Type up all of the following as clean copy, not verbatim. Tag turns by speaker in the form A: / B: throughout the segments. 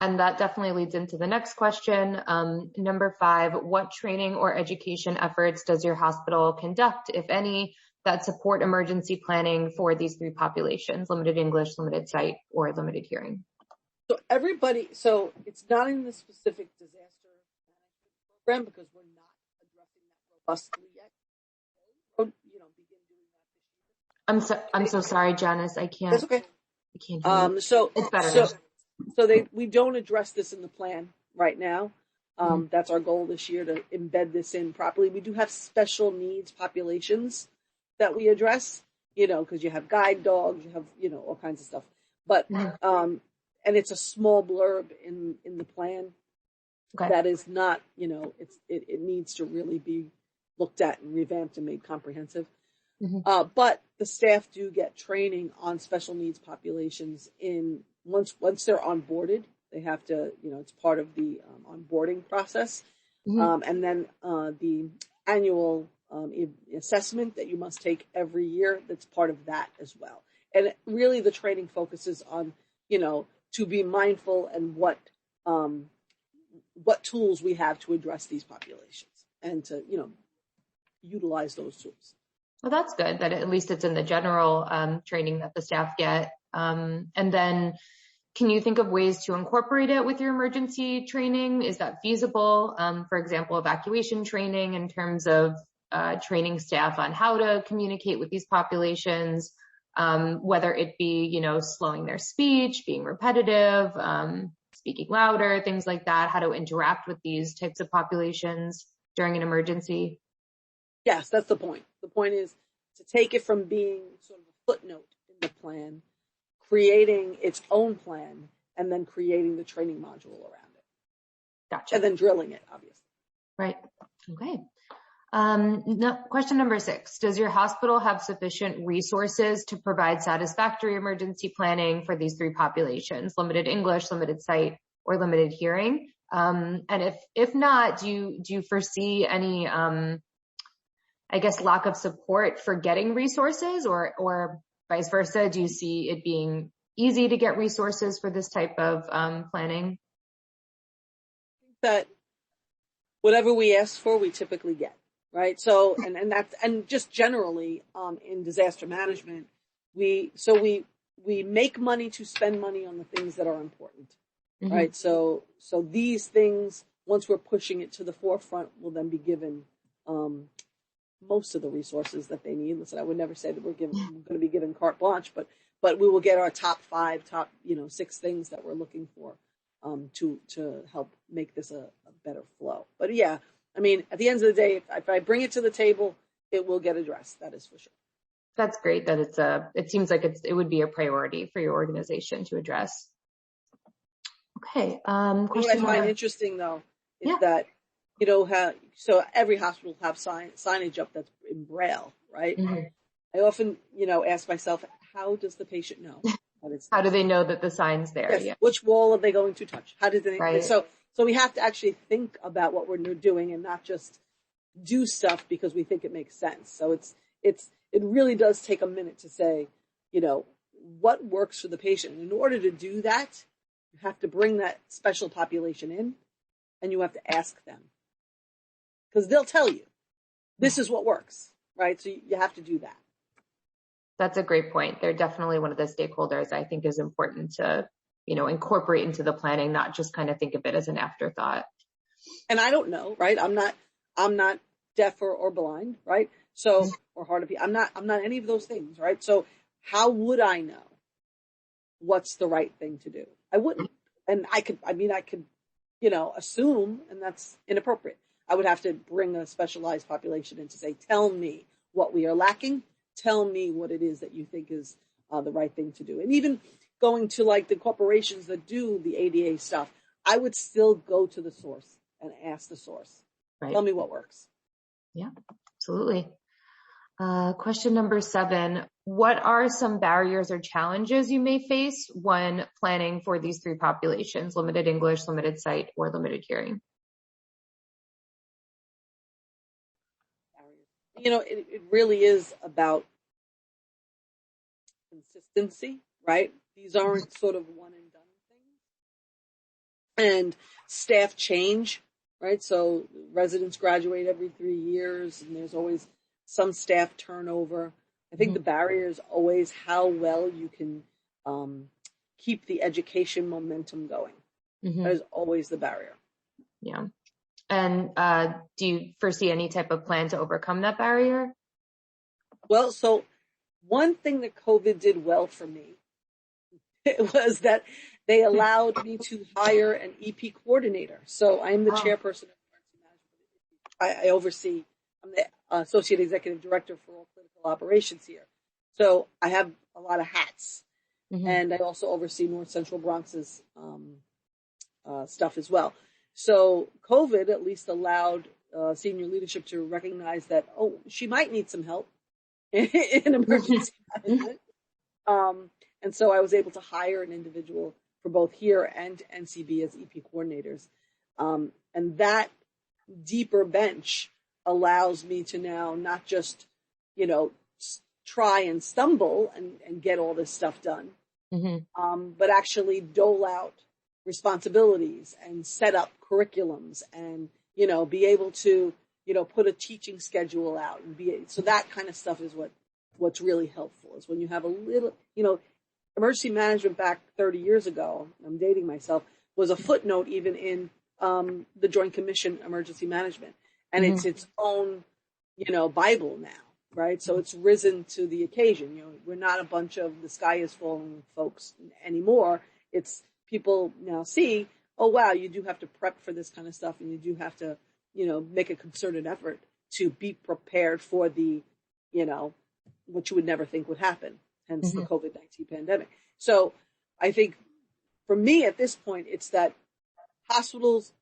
A: And that definitely leads into the next question. Number 5, what training or education efforts does your hospital conduct, if any, that support emergency planning for these 3 populations: limited English, limited sight, or limited hearing?
B: So it's not in the specific disaster management program because we're not addressing that robustly yet. Begin doing that this year.
A: I'm so sorry, Janice. I can't.
B: That's okay.
A: I can't hear you. It's better now.
B: So we don't address this in the plan right now. That's our goal this year, to embed this in properly. We do have special needs populations that we address, because you have guide dogs, you have, all kinds of stuff. But, and it's a small blurb in the plan. Okay. That is not, it needs to really be looked at and revamped and made comprehensive. But the staff do get training on special needs populations once they're onboarded. They have to, it's part of the onboarding process. And then the annual assessment that you must take every year, that's part of that as well. And really the training focuses on, to be mindful and what tools we have to address these populations and to, utilize those tools.
A: Well, that's good that at least it's in the general training that the staff get. And then can you think of ways to incorporate it with your emergency training? Is that feasible? For example, evacuation training in terms of training staff on how to communicate with these populations, whether it be, slowing their speech, being repetitive, speaking louder, things like that, how to interact with these types of populations during an emergency?
B: Yes, that's the point. The point is to take it from being sort of a footnote in the plan, creating its own plan, and then creating the training module around it.
A: Gotcha.
B: And then drilling it, obviously.
A: Right. Okay. Question number 6. Does your hospital have sufficient resources to provide satisfactory emergency planning for these 3 populations: limited English, limited sight, or limited hearing? And if not, do you foresee any, lack of support for getting resources, or vice versa? Do you see it being easy to get resources for this type of planning?
B: I think that whatever we ask for, we typically get, right? So, and just generally in disaster management, we make money to spend money on the things that are important, right? So these things, once we're pushing it to the forefront, will then be given most of the resources that they need. Listen, I would never say that we're going to be given carte blanche, but we will get our top 6 things that we're looking for to help make this a better flow. But yeah, I mean, at the end of the day, if I bring it to the table, it will get addressed. That is for sure.
A: That's great that it seems like it would be a priority for your organization to address. Okay.
B: What I find interesting though is that, so every hospital will have signage up that's in Braille, right? I often, ask myself, how does the patient know?
A: How do they know that the sign's there?
B: Yes.
A: Yeah.
B: Which wall are they going to touch? How did they?
A: Right.
B: So we have to actually think about what we're doing and not just do stuff because we think it makes sense. So it really does take a minute to say, what works for the patient. In order to do that, you have to bring that special population in, and you have to ask them. Because they'll tell you, this is what works, right? So you have to do that.
A: That's a great point. They're definitely one of the stakeholders I think is important to, incorporate into the planning, not just kind of think of it as an afterthought.
B: And I don't know, right? I'm not deaf or blind, right? So, or hard of hearing. I'm not any of those things, right? So how would I know what's the right thing to do? I wouldn't. And I could, assume, and that's inappropriate. I would have to bring a specialized population in to say, tell me what we are lacking. Tell me what it is that you think is the right thing to do. And even going to like the corporations that do the ADA stuff, I would still go to the source and ask the source. Right. Tell me what works.
A: Yeah, absolutely. Question number 7. What are some barriers or challenges you may face when planning for these 3 populations: limited English, limited sight, or limited hearing?
B: It really is about consistency, right? These aren't sort of one and done things. and staff change, right? So residents graduate every 3 years, and there's always some staff turnover. I think the barrier is always how well you can keep the education momentum going. That is always the barrier.
A: Yeah. And do you foresee any type of plan to overcome that barrier?
B: Well, so one thing that COVID did well for me was that they allowed me to hire an EP coordinator. So I am the chairperson of emergency management. I oversee, I'm the associate executive director for all clinical operations here. So I have a lot of hats. And I also oversee North Central Bronx's stuff as well. So COVID at least allowed senior leadership to recognize that, oh, she might need some help in emergency management. And so I was able to hire an individual for both here and NCB as EP coordinators. And that deeper bench allows me to now not just, try and stumble and get all this stuff done, but actually dole out responsibilities and set up curriculums and, be able to, put a teaching schedule out and so that kind of stuff is what's really helpful is when you have a little, emergency management back 30 years ago, I'm dating myself, was a footnote even in the Joint Commission Emergency Management. And it's its own, Bible now, right? So it's risen to the occasion. We're not a bunch of the sky is falling folks anymore. It's people now see, oh, wow, you do have to prep for this kind of stuff and you do have to, make a concerted effort to be prepared for the, what you would never think would happen. Hence the COVID-19 pandemic. So I think for me at this point, it's that hospitals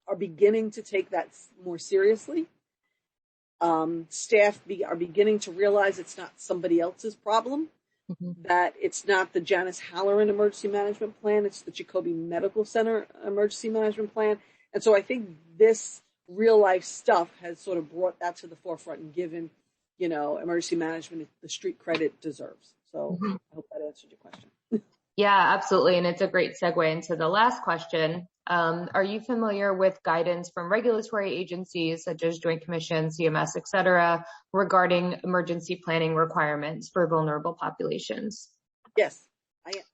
B: are beginning to take that more seriously. Staff are beginning to realize it's not somebody else's problem, that it's not the Janice Halloran emergency management plan, it's the Jacoby Medical Center emergency management plan. And so I think this real life stuff has sort of brought that to the forefront and given emergency management the street credit it deserves. So I hope that answered your question.
A: Yeah, absolutely. And it's a great segue into the last question. Are you familiar with guidance from regulatory agencies such as Joint Commission, CMS, et cetera, regarding emergency planning requirements for vulnerable populations?
B: Yes, I am.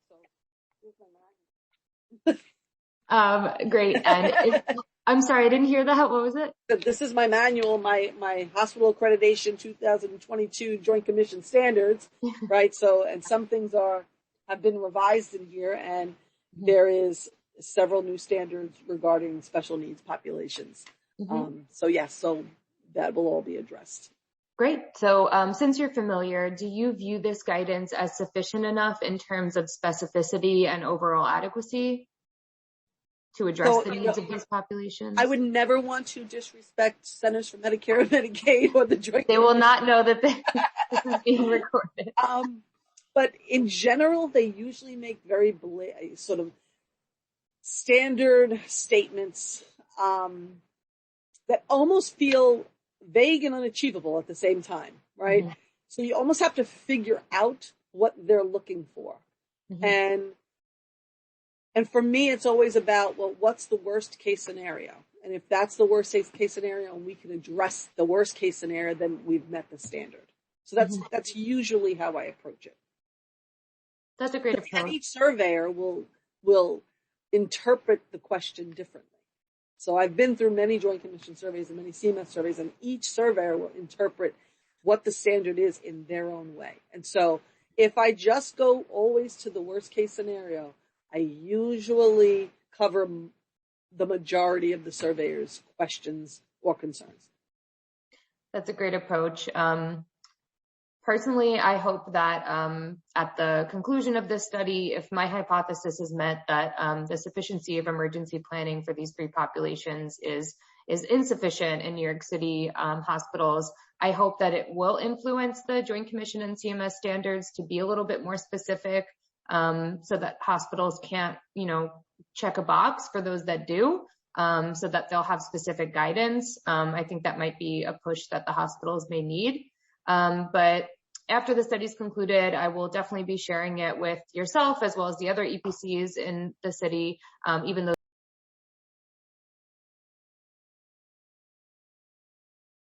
B: So,
A: great. And I'm sorry, I didn't hear that. What was it?
B: This is my manual, my hospital accreditation 2022 Joint Commission standards, right? So, and some things have been revised in here, and there is several new standards regarding special needs populations. So yes, so that will all be addressed.
A: Great. So since you're familiar, do you view this guidance as sufficient enough in terms of specificity and overall adequacy to address the needs of these populations?
B: I would never want to disrespect Centers for Medicare and Medicaid or the Joint.
A: They will not know that this is being recorded.
B: But in general, they usually make very sort of standard statements that almost feel vague and unachievable at the same time, right? So you almost have to figure out what they're looking for. And for me, it's always about, well, what's the worst case scenario? And if that's the worst case scenario and we can address the worst case scenario, then we've met the standard. So that's usually how I approach it.
A: That's a great approach.
B: Each surveyor will interpret the question differently. So I've been through many Joint Commission surveys and many CMS surveys, and each surveyor will interpret what the standard is in their own way. And so if I just go always to the worst case scenario, I usually cover the majority of the surveyor's questions or concerns.
A: That's a great approach. Personally, I hope that at the conclusion of this study, if my hypothesis is met that the sufficiency of emergency planning for these three populations is insufficient in New York City hospitals, I hope that it will influence the Joint Commission and CMS standards to be a little bit more specific, so that hospitals can't, check a box for those that do, so that they'll have specific guidance. I think that might be a push that the hospitals may need. But after the study's concluded, I will definitely be sharing it with yourself as well as the other EPCs in the city, even though